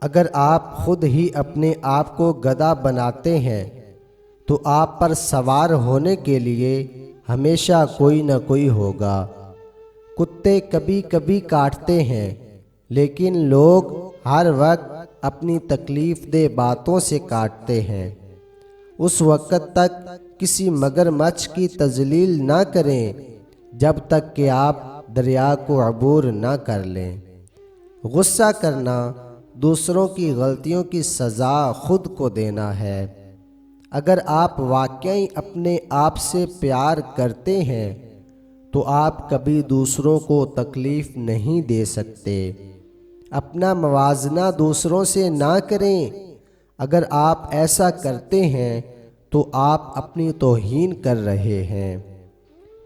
اگر آپ خود ہی اپنے آپ کو گدھا بناتے ہیں تو آپ پر سوار ہونے کے لیے ہمیشہ کوئی نہ کوئی ہوگا۔ کتے کبھی کبھی کاٹتے ہیں، لیکن لوگ ہر وقت اپنی تکلیف دہ باتوں سے کاٹتے ہیں۔ اس وقت تک کسی مگرمچھ کی تذلیل نہ کریں جب تک کہ آپ دریا کو عبور نہ کر لیں۔ غصہ کرنا دوسروں کی غلطیوں کی سزا خود کو دینا ہے۔ اگر آپ واقعی اپنے آپ سے پیار کرتے ہیں تو آپ کبھی دوسروں کو تکلیف نہیں دے سکتے۔ اپنا موازنہ دوسروں سے نہ کریں۔ اگر آپ ایسا کرتے ہیں تو آپ اپنی توہین کر رہے ہیں۔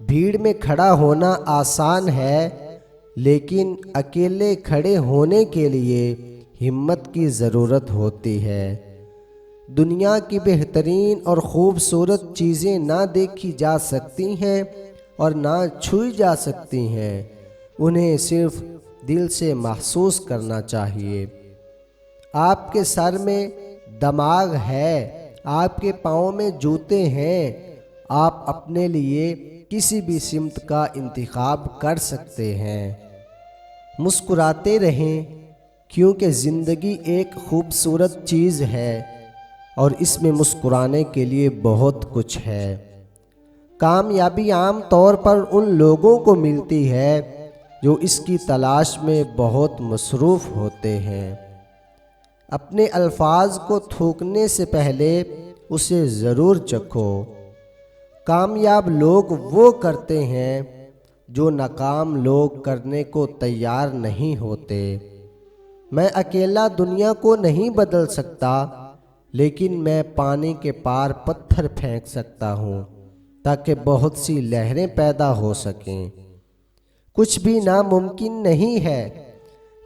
بھیڑ میں کھڑا ہونا آسان ہے، لیکن اکیلے کھڑے ہونے کے لیے ہمت کی ضرورت ہوتی ہے۔ دنیا کی بہترین اور خوبصورت چیزیں نہ دیکھی جا سکتی ہیں اور نہ چھوئی جا سکتی ہیں، انہیں صرف دل سے محسوس کرنا چاہیے۔ آپ کے سر میں دماغ ہے، آپ کے پاؤں میں جوتے ہیں، آپ اپنے لیے کسی بھی سمت کا انتخاب کر سکتے ہیں۔ مسکراتے رہیں، کیونکہ زندگی ایک خوبصورت چیز ہے اور اس میں مسکرانے کے لیے بہت کچھ ہے۔ کامیابی عام طور پر ان لوگوں کو ملتی ہے جو اس کی تلاش میں بہت مصروف ہوتے ہیں۔ اپنے الفاظ کو تھوکنے سے پہلے اسے ضرور چکھو۔ کامیاب لوگ وہ کرتے ہیں جو ناکام لوگ کرنے کو تیار نہیں ہوتے۔ میں اکیلا دنیا کو نہیں بدل سکتا، لیکن میں پانی کے پار پتھر پھینک سکتا ہوں تاکہ بہت سی لہریں پیدا ہو سکیں۔ کچھ بھی ناممکن نہیں ہے،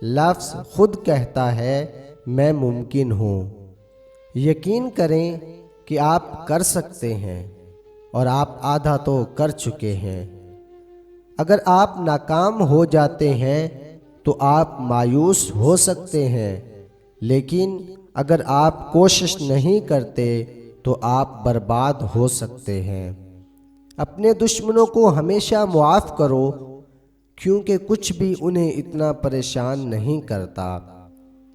لفظ خود کہتا ہے میں ممکن ہوں۔ یقین کریں کہ آپ کر سکتے ہیں اور آپ آدھا تو کر چکے ہیں۔ اگر آپ ناکام ہو جاتے ہیں تو آپ مایوس ہو سکتے ہیں، لیکن اگر آپ کوشش نہیں کرتے تو آپ برباد ہو سکتے ہیں۔ اپنے دشمنوں کو ہمیشہ معاف کرو، کیونکہ کچھ بھی انہیں اتنا پریشان نہیں کرتا۔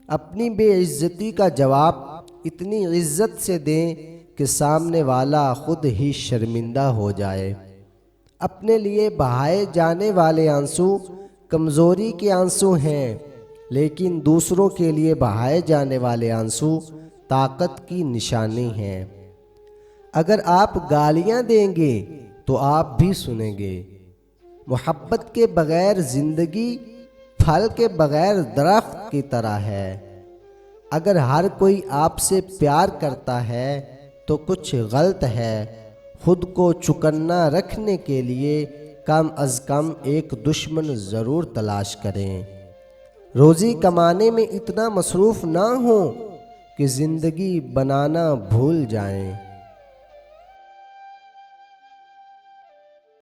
اپنی بے عزتی کا جواب اتنی عزت سے دیں کہ سامنے والا خود ہی شرمندہ ہو جائے۔ اپنے لیے بہائے جانے والے آنسو کمزوری کے آنسو ہیں، لیکن دوسروں کے لیے بہائے جانے والے آنسو طاقت کی نشانی ہیں۔ اگر آپ گالیاں دیں گے تو آپ بھی سنیں گے۔ محبت کے بغیر زندگی پھل کے بغیر درخت کی طرح ہے۔ اگر ہر کوئی آپ سے پیار کرتا ہے تو کچھ غلط ہے۔ خود کو چکنا رکھنے کے لیے کم از کم ایک دشمن ضرور تلاش کریں۔ روزی کمانے میں اتنا مصروف نہ ہوں کہ زندگی بنانا بھول جائیں۔